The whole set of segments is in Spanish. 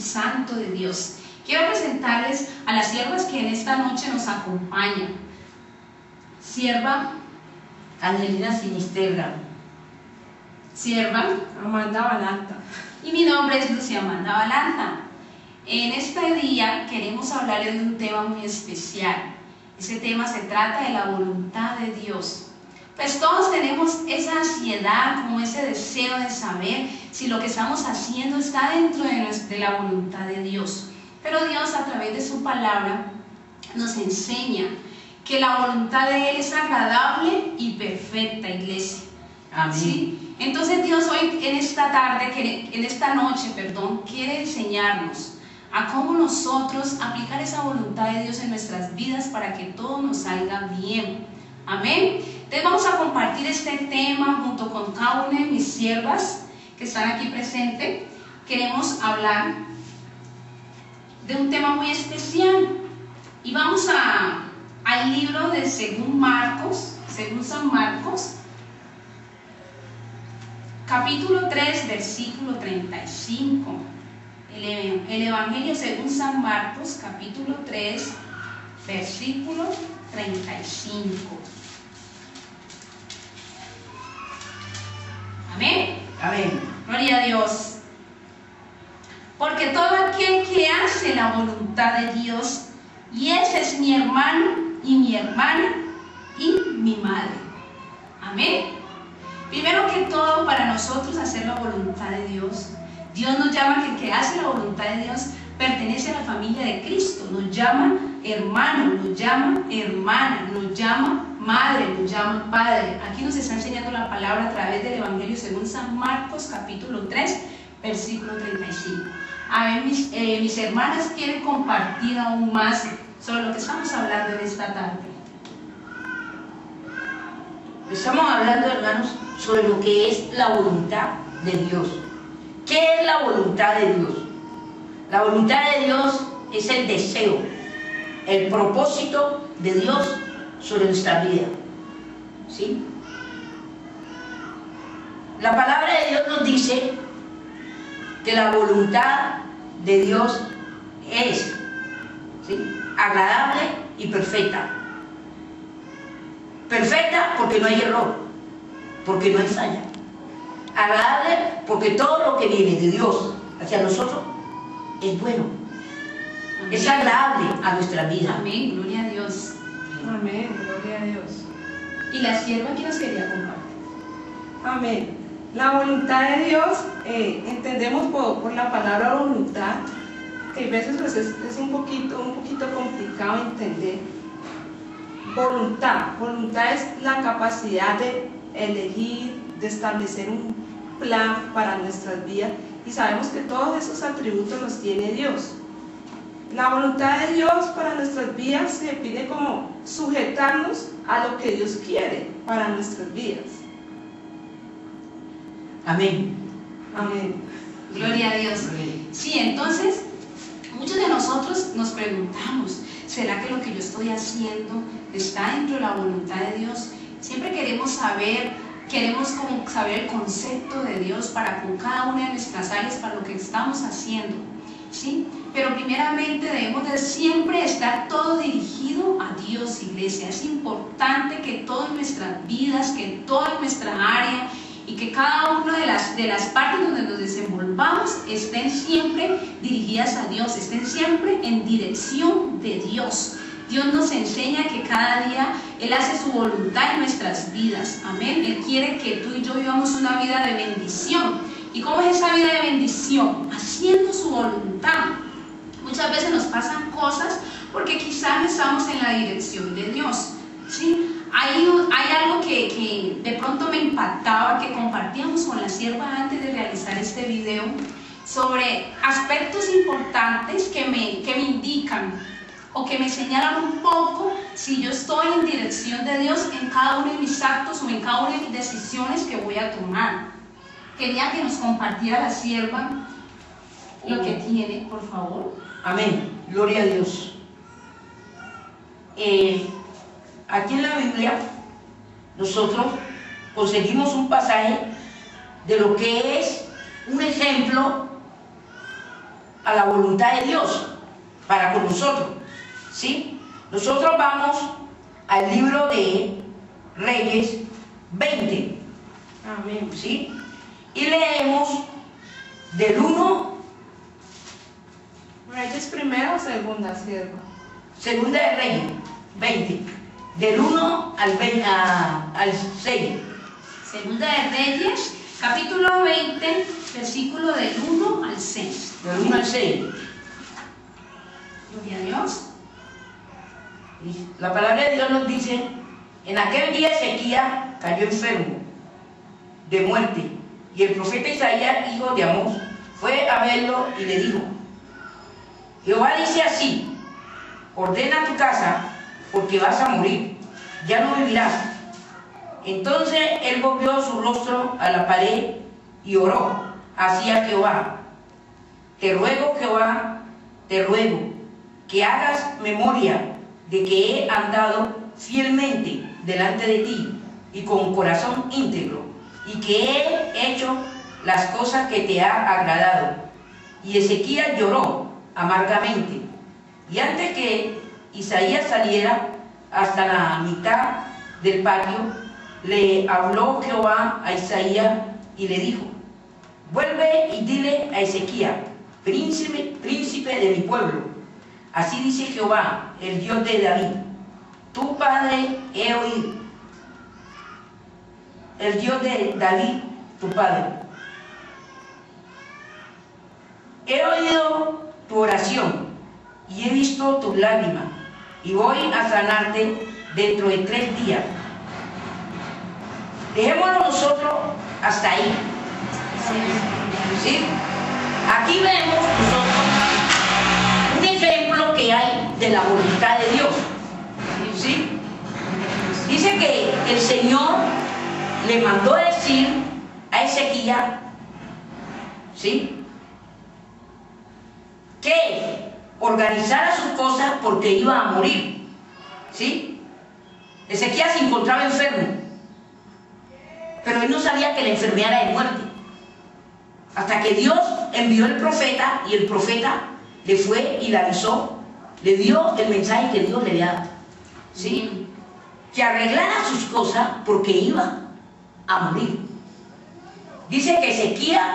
Santo de Dios. Quiero presentarles a las siervas que en esta noche nos acompañan. Sierva Angelina Sinisterra. Sierva Amanda Balanta. y mi nombre es Lucia Amanda Balanta. En este día queremos hablarles de un tema muy especial. Ese tema se trata de la voluntad de Dios. Pues todos tenemos esa ansiedad, como ese deseo de saber si lo que estamos haciendo está dentro de la voluntad de Dios. Pero Dios, a través de su palabra, nos enseña que la voluntad de Él es agradable y perfecta, iglesia. Amén. ¿Sí? Entonces Dios hoy, en esta noche, quiere enseñarnos a cómo nosotros aplicar esa voluntad de Dios en nuestras vidas para que todo nos salga bien. Amén. Entonces vamos a compartir este tema junto con cada una de mis siervas que están aquí presentes. Queremos hablar de un tema muy especial y vamos al libro de según San Marcos, capítulo 3, versículo 35. El Evangelio según San Marcos, capítulo 3, versículo 35. Amén. Amén. Gloria a Dios. Porque todo aquel que hace la voluntad de Dios, y ese es mi hermano y mi hermana y mi madre. Amén. Primero que todo, para nosotros hacer la voluntad de Dios, Dios nos llama que el que hace la voluntad de Dios pertenece a la familia de Cristo. Nos llama hermano, nos llama hermana, nos llama madre, nos llama padre. Aquí nos está enseñando la palabra a través del Evangelio según San Marcos, capítulo 3, versículo 35. A ver, mis hermanas quieren compartir aún más sobre lo que estamos hablando en esta tarde. Estamos hablando, hermanos, sobre lo que es la voluntad de Dios. ¿Qué es la voluntad de Dios? La voluntad de Dios es el deseo, el propósito de Dios sobre nuestra vida. ¿Sí? La palabra de Dios nos dice que la voluntad de Dios es, ¿sí?, agradable y perfecta. Perfecta porque no hay error, porque no hay falla. Agradable porque todo lo que viene de Dios hacia nosotros es bueno. Amén. Es agradable a nuestra vida. Amén, gloria a Dios. Amén, gloria a Dios. Y la sierva que nos quería compartir. Amén. La voluntad de Dios, entendemos por la palabra voluntad, que a veces pues, es un poquito complicado entender. Voluntad es la capacidad de elegir, de establecer un plan para nuestras vidas, y sabemos que todos esos atributos los tiene Dios. La voluntad de Dios para nuestras vidas se define como sujetarnos a lo que Dios quiere para nuestras vidas. Amén. Amén. Gloria a Dios. Sí, entonces, muchos de nosotros nos preguntamos, ¿será que lo que yo estoy haciendo está dentro de la voluntad de Dios? Siempre queremos saber el concepto de Dios para con cada una de nuestras áreas, para lo que estamos haciendo, ¿sí? Pero primeramente debemos de siempre estar todo dirigido a Dios, iglesia. Es importante que todo en nuestras vidas, que toda nuestra área y que cada una de las partes donde nos desenvolvamos estén siempre dirigidas a Dios, estén siempre en dirección de Dios. Dios nos enseña que cada día Él hace su voluntad en nuestras vidas. Amén. Él quiere que tú y yo vivamos una vida de bendición. ¿Y cómo es esa vida de bendición? Haciendo su voluntad. Muchas veces nos pasan cosas porque quizás no estamos en la dirección de Dios, ¿sí? Hay algo que de pronto me impactaba, que compartíamos con la sierva antes de realizar este video, sobre aspectos importantes que me indican o que me señalan un poco si yo estoy en dirección de Dios en cada uno de mis actos o en cada una de mis decisiones que voy a tomar. Quería que nos compartiera la sierva lo que tiene, por favor. Amén. Gloria a Dios. Aquí en la Biblia nosotros conseguimos un pasaje de lo que es un ejemplo a la voluntad de Dios para con nosotros, ¿sí? Nosotros vamos al libro de Reyes 20, Amén. ¿sí? Y leemos del 1, ¿Reyes primera o segunda, sierva? segunda de Reyes 20, del 1 al 6. Segunda de Reyes, capítulo 20, versículo del 1 al 6. Del 1 al 6. Gloria a Dios. La palabra de Dios nos dice: en aquel día Ezequías cayó enfermo de muerte, y el profeta Isaías, hijo de Amós, fue a verlo y le dijo: Jehová dice así: ordena tu casa, porque vas a morir, ya no vivirás. Entonces él volvió su rostro a la pared y oró así a Jehová: te ruego, Jehová, te ruego que hagas memoria de que he andado fielmente delante de ti y con corazón íntegro, y que he hecho las cosas que te ha agradado. Y Ezequías lloró amargamente. Y antes que Isaías saliera hasta la mitad del patio, le habló Jehová a Isaías y le dijo: vuelve y dile a Ezequías, príncipe de mi pueblo, así dice Jehová, el Dios de David, tu padre he oído, el Dios de David, tu padre. He oído tu oración y he visto tus lágrimas, y voy a sanarte dentro de 3 días. Dejémoslo nosotros hasta ahí. ¿Sí? Aquí vemos nosotros un ejemplo que hay de la voluntad de Dios. ¿Sí? Dice que el Señor le mandó decir a Ezequías, ¿sí?, que organizara sus cosas porque iba a morir. ¿Sí? Ezequías se encontraba enfermo, pero él no sabía que la enfermedad era de muerte, hasta que Dios envió el profeta, y el profeta le fue y le avisó, le dio el mensaje que Dios le había dado, ¿sí?, que arreglara sus cosas porque iba a morir. Dice que Ezequías,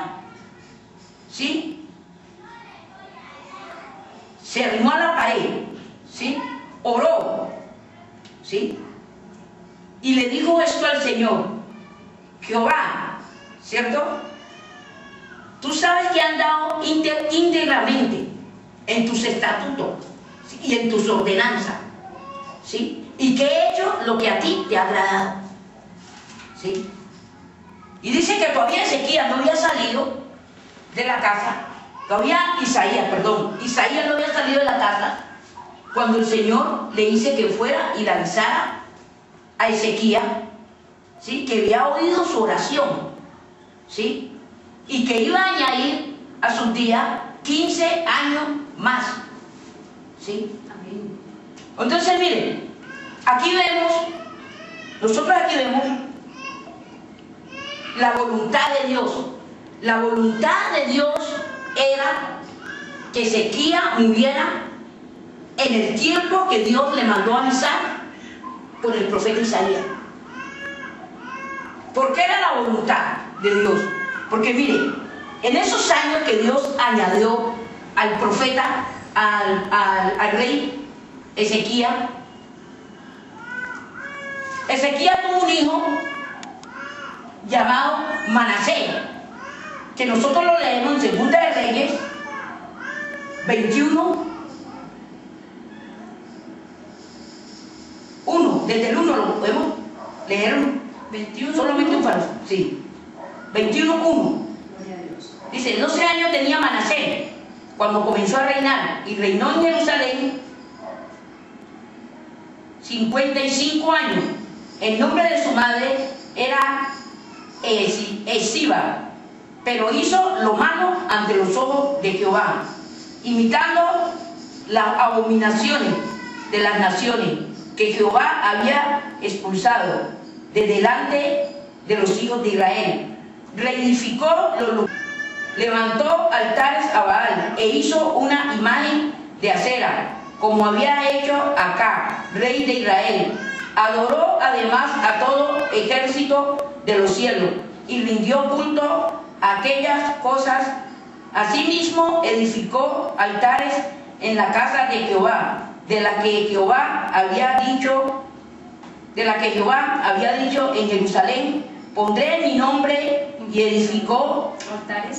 ¿sí?, se arrimó a la pared, ¿sí?, oró, ¿sí?, y le dijo esto al Señor: Jehová, ¿cierto?, tú sabes que he andado íntegramente en tus estatutos, ¿sí?, y en tus ordenanzas, ¿sí?, y que he hecho lo que a ti te ha agradado, ¿sí? Y dice que todavía Ezequías no había salido de la casa, Isaías no había salido de la casa cuando el Señor le dice que fuera y le avisara a Ezequías, ¿sí?, que había oído su oración, ¿sí?, y que iba a añadir a sus días 15 años más, ¿sí? Amén. Entonces miren, nosotros aquí vemos la voluntad de Dios. La voluntad de Dios era que Ezequías muriera en el tiempo que Dios le mandó a avisar por el profeta Isaías. ¿Por qué era la voluntad de Dios? Porque miren, en esos años que Dios añadió al profeta, al rey Ezequías tuvo un hijo llamado Manasés, que nosotros lo leemos en Segunda de Reyes 21, 1, desde el 1 lo podemos leer, 21, solamente un párrafo, sí, 21, 1. Dice: 12 años tenía Manasés cuando comenzó a reinar, y reinó en Jerusalén 55 años. El nombre de su madre era Esiba, pero hizo lo malo ante los ojos de Jehová, imitando las abominaciones de las naciones que Jehová había expulsado de delante de los hijos de Israel. Reedificó los lugares. levantó altares a Baal e hizo una imagen de acera, como había hecho Acab, rey de Israel. Adoró además a todo ejército de los cielos y rindió culto a aquellas cosas. Asimismo edificó altares en la casa de Jehová, de la que Jehová había dicho en Jerusalén: pondré mi nombre, y edificó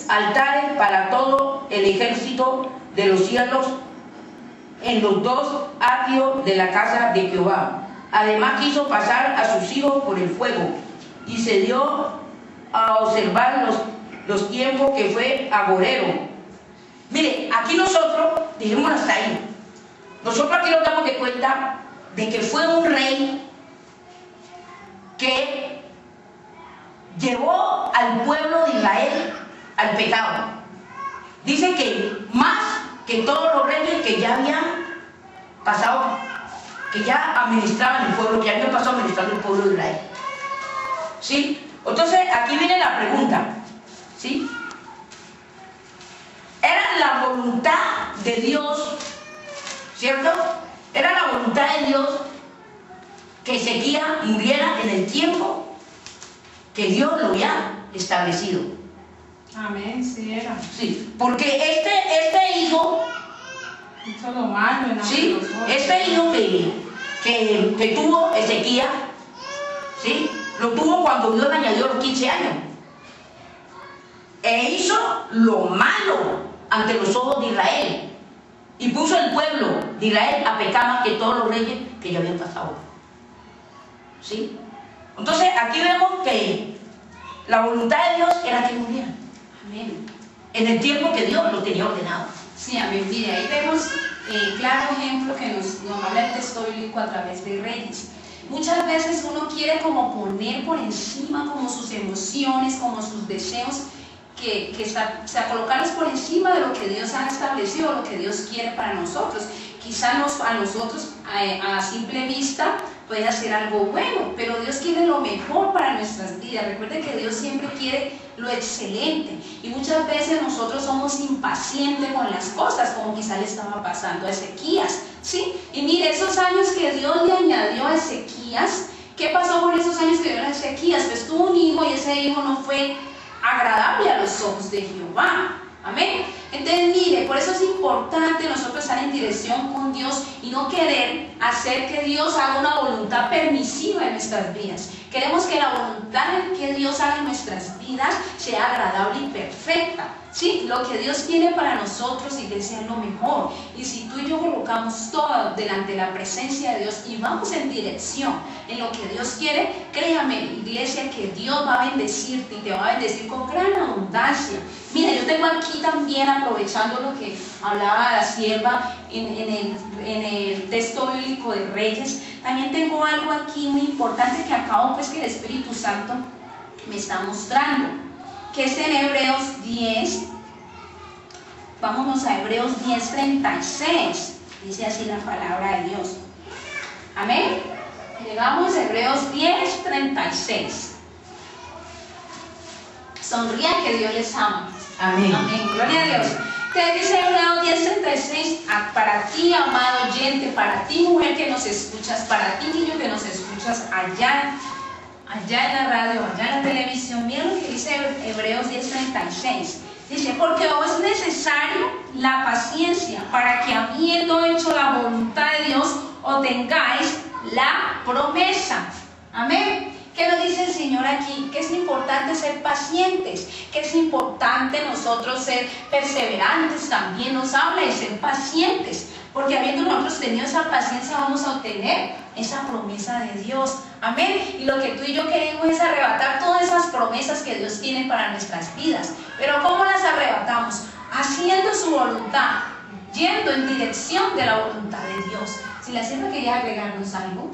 altares para todo el ejército de los cielos en los dos atrios de la casa de Jehová. Además quiso pasar a sus hijos por el fuego, y se dio a observar los tiempos que fue agorero. Mire, aquí nosotros, dijimos hasta ahí, nosotros aquí nos damos de cuenta de que fue un rey que llevó al pueblo de Israel al pecado. Dice que más que todos los reyes que ya habían pasado, que ya administraban el pueblo, que ya habían pasado administrando el pueblo de Israel. ¿Sí? Entonces aquí viene la pregunta, ¿sí? Era la voluntad de Dios, ¿cierto? Era la voluntad de Dios que Ezequías muriera en el tiempo que Dios lo había establecido. Amén, sí era. Sí, porque este hijo, hizo lo malo en sí, este hijo que tuvo Ezequías, ¿sí?, lo tuvo cuando Dios le añadió los 15 años. E hizo lo malo ante los ojos de Israel. Y puso el pueblo de Israel a pecar más que todos los reyes que ya habían pasado. ¿Sí? Entonces aquí vemos que la voluntad de Dios era que murieran. Amén. En el tiempo que Dios lo tenía ordenado. Sí, amén. Mire, ahí vemos claro ejemplo que nos habla el texto bíblico a través de Reyes. Muchas veces uno quiere como poner por encima como sus emociones, como sus deseos, colocarlos por encima de lo que Dios ha establecido, lo que Dios quiere para nosotros. Quizá a nosotros a simple vista puede ser algo bueno, pero Dios quiere lo mejor para nuestras vidas. Recuerde que Dios siempre quiere lo excelente, y muchas veces nosotros somos impacientes con las cosas, como quizá le estaba pasando a Ezequías, ¿sí? Y mire, esos años que Dios le añadió a Ezequías, ¿qué pasó con esos años que dio a Ezequías? Pues tuvo un hijo, y ese hijo no fue agradable a los ojos de Jehová. Amén. Entonces mire, por eso es importante nosotros estar en dirección con Dios y no querer hacer que Dios haga una voluntad permisiva en nuestras vidas. Queremos que la voluntad que Dios haga en nuestras vidas sea agradable y perfecta. Sí, lo que Dios tiene para nosotros, iglesia, es lo mejor. Y si tú y yo colocamos todo delante de la presencia de Dios y vamos en dirección en lo que Dios quiere, créame, iglesia, que Dios va a bendecirte y te va a bendecir con gran abundancia. Mira, yo tengo aquí también, aprovechando lo que hablaba la sierva en el texto bíblico de Reyes, también tengo algo aquí muy importante que acabo, pues, que el Espíritu Santo me está mostrando, que es en Hebreos 10, vámonos a Hebreos 10:36, dice así la palabra de Dios. Amén. Llegamos a Hebreos 10:36. Sonrían que Dios les ama. Amén. Amén. Gloria a Dios. Te dice Hebreos 10:36, para ti, amado oyente, para ti, mujer que nos escuchas, para ti, niño que nos escuchas allá en la radio, allá en la televisión. Mira lo que dice Hebreos 10:36. Dice, porque os es necesario la paciencia para que, habiendo hecho la voluntad de Dios, obtengáis la promesa. Amén. ¿Qué nos dice el Señor aquí? Que es importante ser pacientes, que es importante nosotros ser perseverantes. También nos habla de ser pacientes, porque habiendo nosotros tenido esa paciencia, vamos a obtener esa promesa de Dios. Amén. Y lo que tú y yo queremos es arrebatar todas esas promesas que Dios tiene para nuestras vidas. Pero ¿cómo las arrebatamos? Haciendo su voluntad, yendo en dirección de la voluntad de Dios. Si la sierva quería agregarnos algo.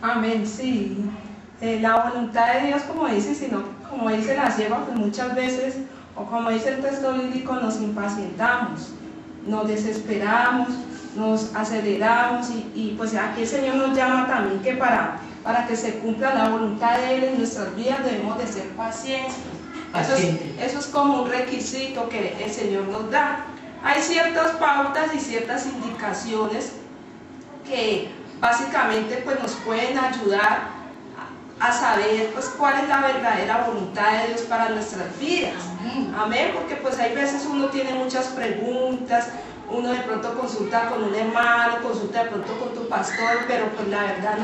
Amén, sí. La voluntad de Dios, como dice, sino como dice la sierva, pues muchas veces, o como dice el texto bíblico, nos impacientamos, nos desesperamos, nos aceleramos, y pues aquí el Señor nos llama también que para que se cumpla la voluntad de Él en nuestras vidas debemos de ser pacientes. Eso es como un requisito que el Señor nos da. Hay ciertas pautas y ciertas indicaciones que básicamente pues nos pueden ayudar a saber pues cuál es la verdadera voluntad de Dios para nuestras vidas. Amén, porque pues hay veces uno tiene muchas preguntas, uno de pronto consulta con un hermano, consulta de pronto con tu pastor, pero pues la verdad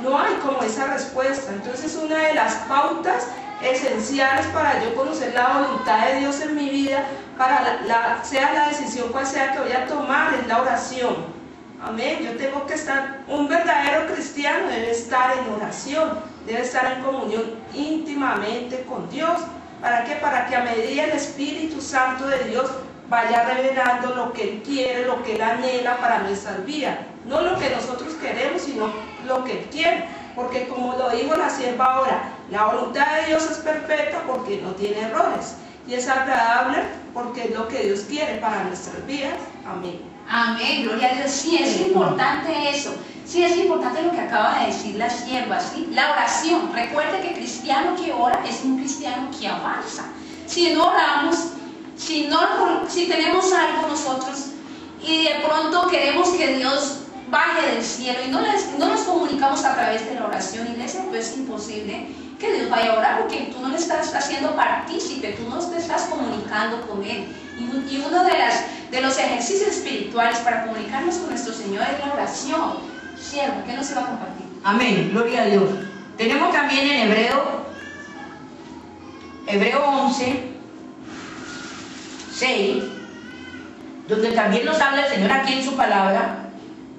no hay como esa respuesta. Entonces una de las pautas esenciales para yo conocer la voluntad de Dios en mi vida, para sea la decisión cual sea que voy a tomar, es la oración. Amén, yo tengo que estar, un verdadero cristiano debe estar en oración, debe estar en comunión íntimamente con Dios. ¿Para qué? Para que a medida el Espíritu Santo de Dios vaya revelando lo que Él quiere, lo que Él anhela para nuestras vidas. No lo que nosotros queremos, sino lo que Él quiere. Porque como lo dijo la sierva ahora, la voluntad de Dios es perfecta porque no tiene errores. Y es agradable porque es lo que Dios quiere para nuestras vidas. Amén. Amén, gloria a Dios. Sí, es importante eso. Sí, es importante lo que acaba de decir la sierva, ¿sí? La oración. Recuerde que cristiano que ora es un cristiano que avanza. Si no oramos, si tenemos algo nosotros y de pronto queremos que Dios baje del cielo y no nos comunicamos a través de la oración, iglesia, pues es imposible que Dios vaya a orar porque tú no le estás haciendo partícipe, tú no te estás comunicando con Él. Y uno de los ejercicios espirituales para comunicarnos con nuestro Señor es la oración. Siervo, ¿qué nos iba a compartir? Amén, gloria a Dios. Tenemos también en Hebreo 11, 6, donde también nos habla el Señor aquí en su palabra,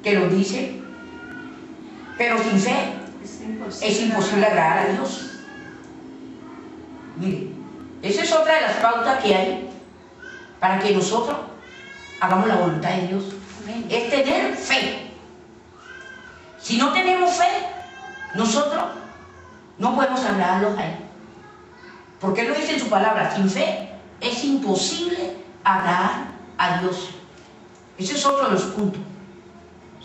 que lo dice, pero sin fe es imposible agradar a Dios. Mire, esa es otra de las pautas que hay para que nosotros hagamos la voluntad de Dios. Amén. Es tener fe. Si no tenemos fe, nosotros no podemos agradarlos a Él. Porque Él lo dice en su palabra, sin fe es imposible agradar a Dios. Ese es otro de los puntos.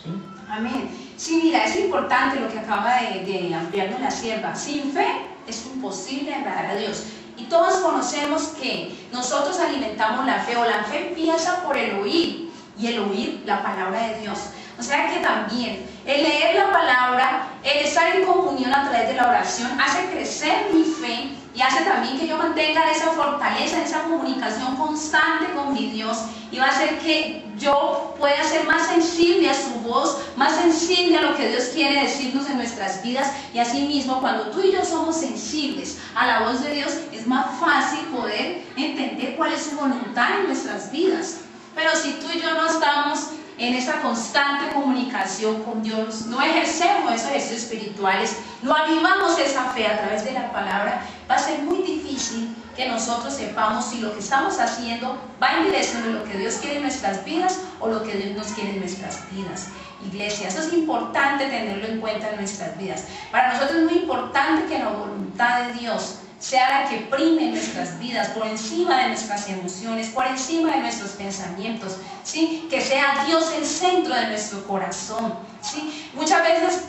¿Sí? Amén. Sí, mira, es importante lo que acaba de ampliarnos la sierva. Sin fe es imposible agradar a Dios. Y todos conocemos que nosotros alimentamos la fe, o la fe empieza por el oír, y el oír la palabra de Dios. O sea que también el leer la palabra, el estar en comunión a través de la oración, hace crecer mi fe y hace también que yo mantenga esa fortaleza, esa comunicación constante con mi Dios, y va a hacer que yo pueda ser más sensible a su voz, más sensible a lo que Dios quiere decirnos en nuestras vidas. Y así mismo, cuando tú y yo somos sensibles a la voz de Dios, es más fácil poder entender cuál es su voluntad en nuestras vidas. Pero si tú y yo no estamos en esa constante comunicación con Dios, no ejercemos esos ejercicios espirituales, no avivamos esa fe a través de la palabra, va a ser muy difícil que nosotros sepamos si lo que estamos haciendo va en dirección de lo que Dios quiere en nuestras vidas o lo que Dios nos quiere en nuestras vidas. Iglesia, eso es importante tenerlo en cuenta en nuestras vidas. Para nosotros es muy importante que la voluntad de Dios sea la que prime en nuestras vidas, por encima de nuestras emociones, por encima de nuestros pensamientos, ¿sí? Que sea Dios el centro de nuestro corazón, ¿sí? Muchas veces,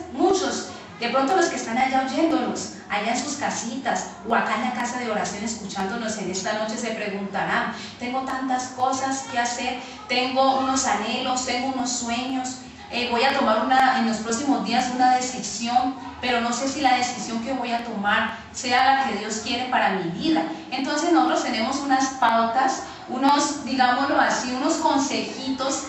de pronto los que están allá oyéndonos, allá en sus casitas o acá en la casa de oración escuchándonos en esta noche, se preguntarán: tengo tantas cosas que hacer, tengo unos anhelos, tengo unos sueños, voy a tomar en los próximos días una decisión, pero no sé si la decisión que voy a tomar sea la que Dios quiere para mi vida. Entonces nosotros tenemos unas pautas, digámoslo así, unos consejitos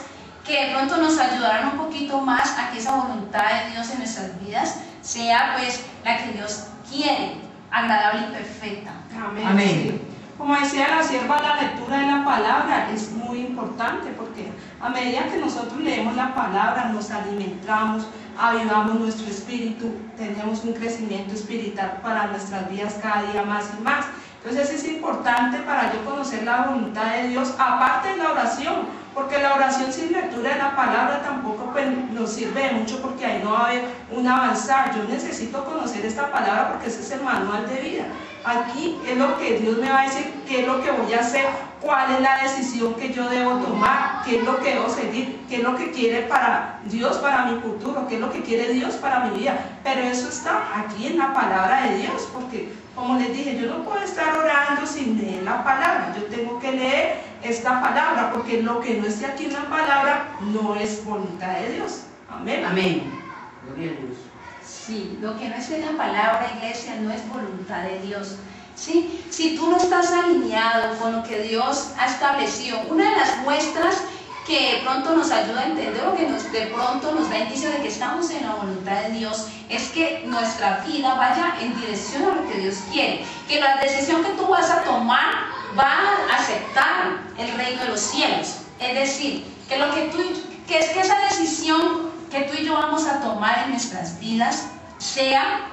que de pronto nos ayudarán un poquito más a que esa voluntad de Dios en nuestras vidas sea pues la que Dios quiere, agradable y perfecta. Amén. Amén. Sí. Como decía la sierva, la lectura de la palabra es muy importante, porque a medida que nosotros leemos la palabra, nos alimentamos, avivamos nuestro espíritu, tenemos un crecimiento espiritual para nuestras vidas cada día más y más. Entonces es importante para yo conocer la voluntad de Dios, aparte de la oración, porque la oración sin lectura de la palabra tampoco pues, nos sirve de mucho, porque ahí no va a haber un avanzar. Yo necesito conocer esta palabra porque ese es el manual de vida. Aquí es lo que Dios me va a decir, qué es lo que voy a hacer, cuál es la decisión que yo debo tomar, qué es lo que debo seguir, qué es lo que quiere para Dios, para mi futuro, qué es lo que quiere Dios para mi vida. Pero eso está aquí en la palabra de Dios, porque como les dije, yo no puedo estar orando sin leer la palabra. Yo tengo que leer esta palabra, porque lo que no esté aquí en la palabra no es voluntad de Dios. Amén. Amén. Gloria a Dios. Sí, lo que no es en la palabra, iglesia, no es voluntad de Dios. ¿Sí? Si tú no estás alineado con lo que Dios ha establecido, una de las muestras que de pronto nos ayuda a entender o que de pronto nos da indicio de que estamos en la voluntad de Dios es que nuestra vida vaya en dirección a lo que Dios quiere, que la decisión que tú vas a tomar va a aceptar el reino de los cielos. Es decir, que esa decisión que tú y yo vamos a tomar en nuestras vidas sea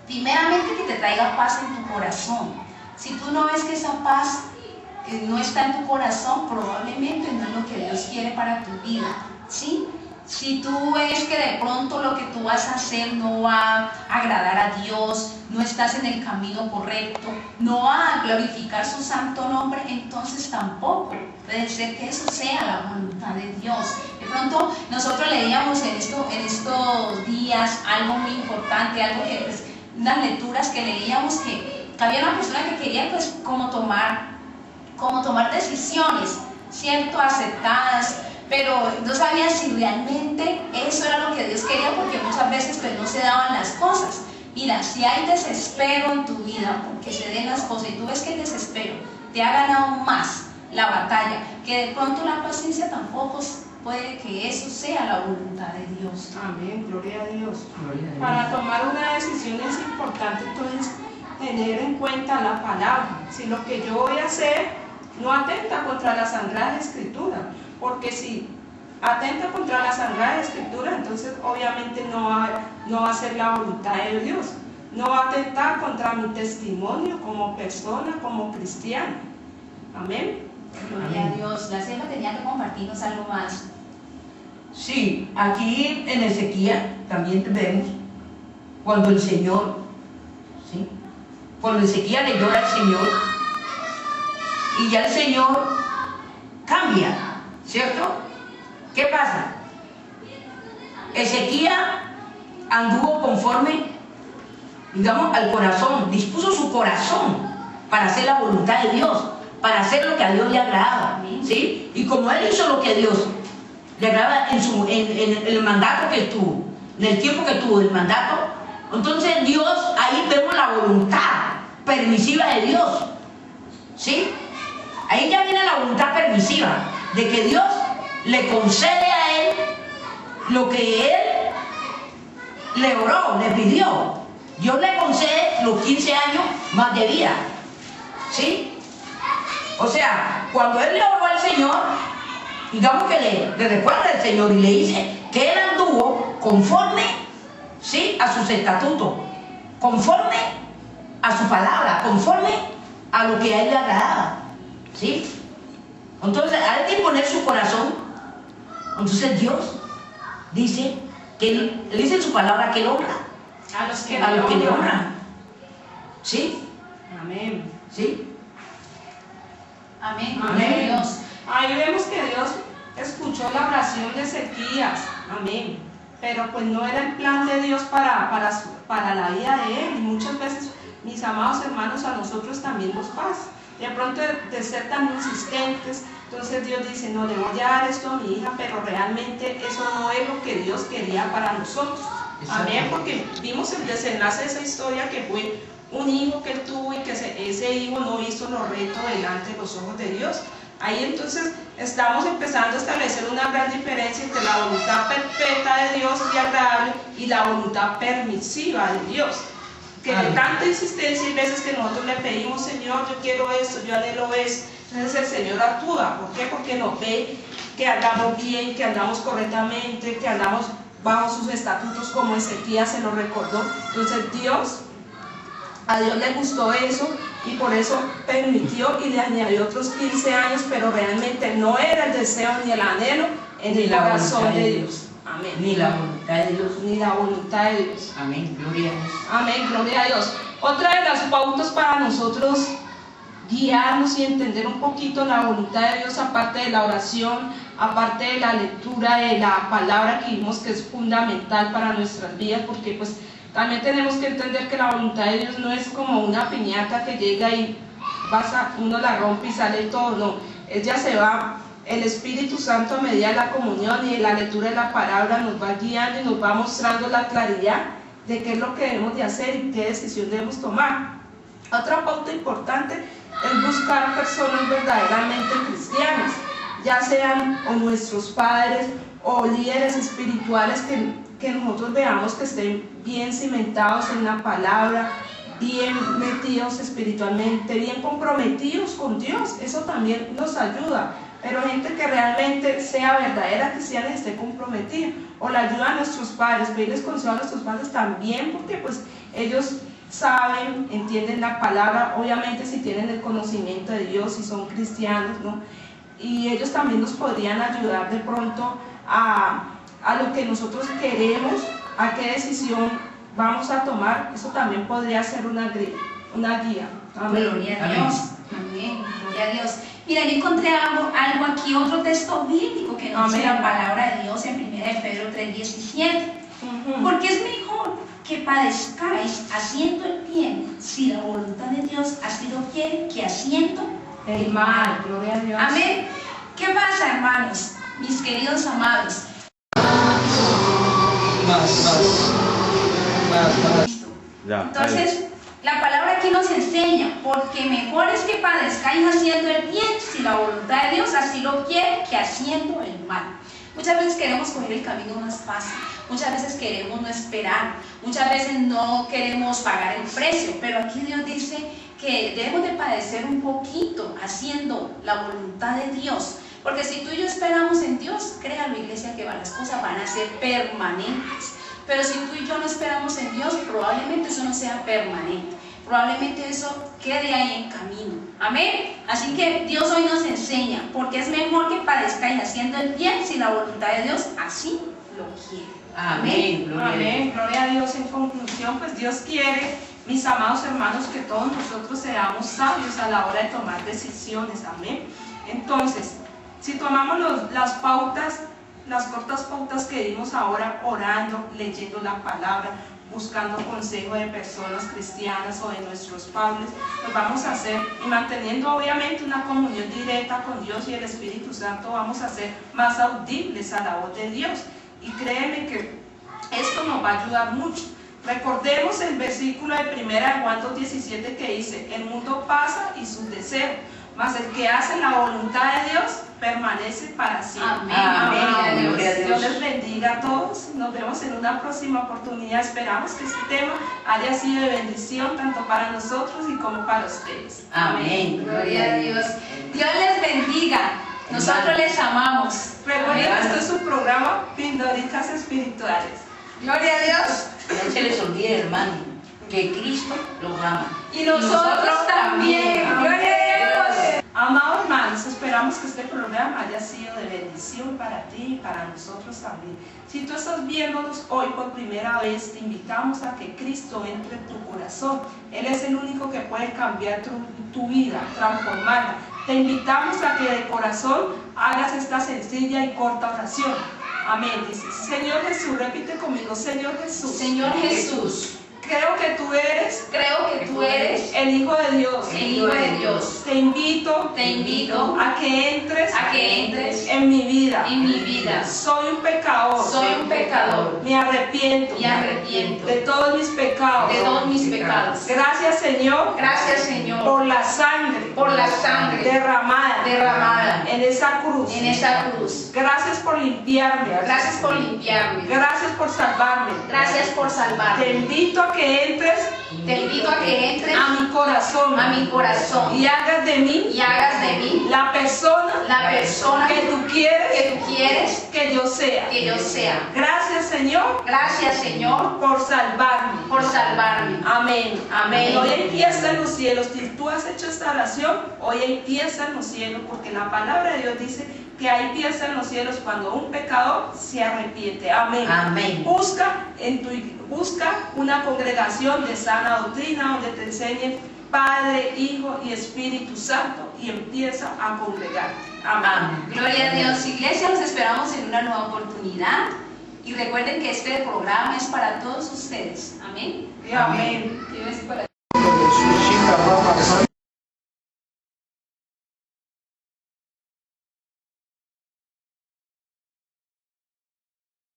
primeramente que te traiga paz en tu corazón. Si tú no ves que esa paz no está en tu corazón, probablemente no es lo que Dios quiere para tu vida, ¿sí? Si tú ves que de pronto lo que tú vas a hacer no va a agradar a Dios, no estás en el camino correcto, no va a glorificar su santo nombre, entonces tampoco puede ser que eso sea la voluntad de Dios. De pronto nosotros leíamos en estos días algo muy importante, algo que pues, unas lecturas que leíamos que había una persona que quería pues como tomar decisiones, ¿cierto? Aceptadas, pero no sabía si realmente eso era lo que Dios quería, porque muchas veces pues no se daban las cosas. Mira, si hay desespero en tu vida porque se den las cosas y tú ves que el desespero te ha ganado más la batalla, que de pronto la paciencia tampoco puede que eso sea la voluntad de Dios. Amén, gloria a Dios. Gloria a Dios. Para tomar una decisión es importante entonces tener en cuenta la palabra. Si lo que yo voy a hacer no atenta contra la Sagrada Escritura, porque si atenta contra la Sagrada Escritura, entonces obviamente no va a ser la voluntad de Dios, no va a atentar contra mi testimonio como persona, como cristiano. Amén. Gloria a Dios. La Selva tenía que compartirnos algo más. Sí, aquí en Ezequiel también vemos cuando el Señor, ¿sí? Cuando Ezequiel le llora al Señor y ya el Señor cambia, ¿cierto? ¿Qué pasa? Ezequiel anduvo conforme, digamos, al corazón, dispuso su corazón para hacer la voluntad de Dios, para hacer lo que a Dios le agradaba, ¿sí? Y como él hizo lo que a Dios le agrada en el mandato que tuvo, en el tiempo que tuvo el mandato, entonces Dios, ahí vemos la voluntad permisiva de Dios, ¿sí? Ahí ya viene la voluntad permisiva de que Dios le concede a él lo que él le oró, le pidió. Dios le concede los 15 años más de vida, ¿sí? O sea, cuando él le oró al Señor, digamos que le recuerda al Señor y le dice que él anduvo conforme, ¿sí?, a sus estatutos, conforme a su palabra, conforme a lo que a él le agradaba, ¿sí? Entonces, hay que poner su corazón. Entonces Dios dice que él dice en su palabra que él honra A los que le honran, ¿sí? Amén. ¿Sí? Amén. Amén. Gloria a Dios. Ahí vemos que Dios escuchó la oración de Ezequías. Amén. Pero pues no era el plan de Dios para la vida de él. Y muchas veces, mis amados hermanos, a nosotros también nos pasa. De pronto de ser tan insistentes, entonces Dios dice, no, le voy a dar esto a mi hija, pero realmente eso no es lo que Dios quería para nosotros. Amén, porque vimos el desenlace de esa historia, que fue un hijo que él tuvo y que ese hijo no hizo lo recto delante de los ojos de Dios. Ahí entonces estamos empezando a establecer una gran diferencia entre la voluntad perfecta de Dios y agradable y la voluntad permisiva de Dios. Que de tanta insistencia y veces que nosotros le pedimos, Señor, yo quiero esto, yo anhelo esto, entonces el Señor actúa. ¿Por qué? Porque nos ve que andamos bien, que andamos correctamente, que andamos bajo sus estatutos, como Ezequías se lo recordó. Entonces a Dios le gustó eso y por eso permitió y le añadió otros 15 años, pero realmente no era el deseo ni el anhelo en el corazón de Dios. Amén. Ni la voluntad de Dios. Ni la voluntad de Dios. Amén, gloria a Dios. Amén, gloria a Dios. Otra de las pautas para nosotros guiarnos y entender un poquito la voluntad de Dios, aparte de la oración, aparte de la lectura de la palabra que vimos que es fundamental para nuestras vidas, porque pues también tenemos que entender que la voluntad de Dios no es como una piñata que llega y uno la rompe y sale todo, no, ella se va, el Espíritu Santo a medida de la comunión y de la lectura de la palabra nos va guiando y nos va mostrando la claridad de qué es lo que debemos de hacer y qué decisión debemos tomar. Otra pauta importante es buscar personas verdaderamente cristianas, ya sean o nuestros padres o líderes espirituales que nosotros veamos que estén bien cimentados en la palabra, bien metidos espiritualmente, bien comprometidos con Dios. Eso también nos ayuda, pero gente que realmente sea verdadera cristiana y esté comprometida, o la ayuda a nuestros padres, pedirles consejo a nuestros padres también, porque pues ellos saben, entienden la palabra, obviamente si tienen el conocimiento de Dios, si son cristianos, ¿no? Y ellos también nos podrían ayudar de pronto a lo que nosotros queremos, a qué decisión vamos a tomar. Eso también podría ser una guía. Amén. Gloria a Dios. Amén. Gloria a Dios. Mira, yo encontré algo aquí, otro texto bíblico que nos dice la palabra de Dios en 1 de Pedro 3:17. Porque es mejor que padezcáis haciendo el bien, si la voluntad de Dios ha sido fiel, que haciendo el mal. Gloria a Dios. Amén. ¿Qué pasa, hermanos? Mis queridos amados. Entonces, la palabra aquí nos enseña, porque mejor es que padezcáis haciendo el bien, si la voluntad de Dios así lo quiere, que haciendo el mal. Muchas veces queremos coger el camino más fácil, muchas veces queremos no esperar, muchas veces no queremos pagar el precio, pero aquí Dios dice que debemos de padecer un poquito haciendo la voluntad de Dios, porque si tú y yo esperamos en Dios, créalo, iglesia, que las cosas van a ser permanentes. Pero si tú y yo no esperamos en Dios, probablemente eso no sea permanente, probablemente eso quede ahí en camino. Amén. Así que Dios hoy nos enseña, porque es mejor que padezcáis haciendo el bien, si la voluntad de Dios así lo quiere. Amén. Amén. Gloria a Dios. En conclusión, pues Dios quiere, mis amados hermanos, que todos nosotros seamos sabios a la hora de tomar decisiones. Amén. Entonces, si tomamos las pautas, las cortas pautas que dimos ahora, orando, leyendo la palabra, buscando consejo de personas cristianas o de nuestros padres, pues vamos a hacer, y manteniendo obviamente una comunión directa con Dios y el Espíritu Santo, vamos a ser más audibles a la voz de Dios. Y créeme que esto nos va a ayudar mucho. Recordemos el versículo de 1 Juan 2:17 que dice: el mundo pasa y sus deseos, mas el que hace la voluntad de Dios permanece para siempre. Amén. Amén. Gloria a Dios. Dios les bendiga a todos. Nos vemos en una próxima oportunidad. Esperamos que este tema haya sido de bendición tanto para nosotros y como para ustedes. Amén. Gloria a Dios. Dios les bendiga. Nosotros les amamos. Recuerden que esto es un programa Pildoritas Espirituales. Gloria a Dios. No se les olvide, hermano, que Cristo los ama. Y nosotros también. Gloria a Dios. Amados hermanos, esperamos que este programa haya sido de bendición para ti y para nosotros también. Si tú estás viéndonos hoy por primera vez, te invitamos a que Cristo entre en tu corazón. Él es el único que puede cambiar tu vida, transformarla. Te invitamos a que de corazón hagas esta sencilla y corta oración. Amén. Dice: Señor Jesús, repite conmigo: Señor Jesús. Señor Jesús, Creo que tú eres el Hijo de Dios. el Hijo de Dios. Te invito a que entres en mi vida. En mi vida. Soy un pecador. Soy un pecador. Me arrepiento De todos mis pecados. todos mis pecados. Gracias, Señor, Gracias, Señor, por la sangre derramada en esa cruz. en esa cruz. Gracias por limpiarme. Gracias por limpiarme. Gracias por salvarme. Gracias por Te salvarme. invito a que entres Te invito a que entres a mi corazón. y hagas de mí hagas de mí la persona que que tú quieres tú quieres que yo sea. que yo sea. Gracias, Señor, Gracias, Señor, por salvarme. por salvarme. Amén. Amén. Hoy hay fiesta en los cielos. Si tú has hecho esta oración, hoy hay fiesta en los cielos, porque la palabra de Dios dice que hay fiesta en los cielos cuando un pecador se arrepiente. Amén. Amén. Busca una congregación de sana doctrina donde te enseñen Padre, Hijo y Espíritu Santo y empieza a congregarte. Amén. Gloria a Dios. Iglesia, los esperamos en una nueva oportunidad. Y recuerden que este programa es para todos ustedes. Amén. Amén. Dios es para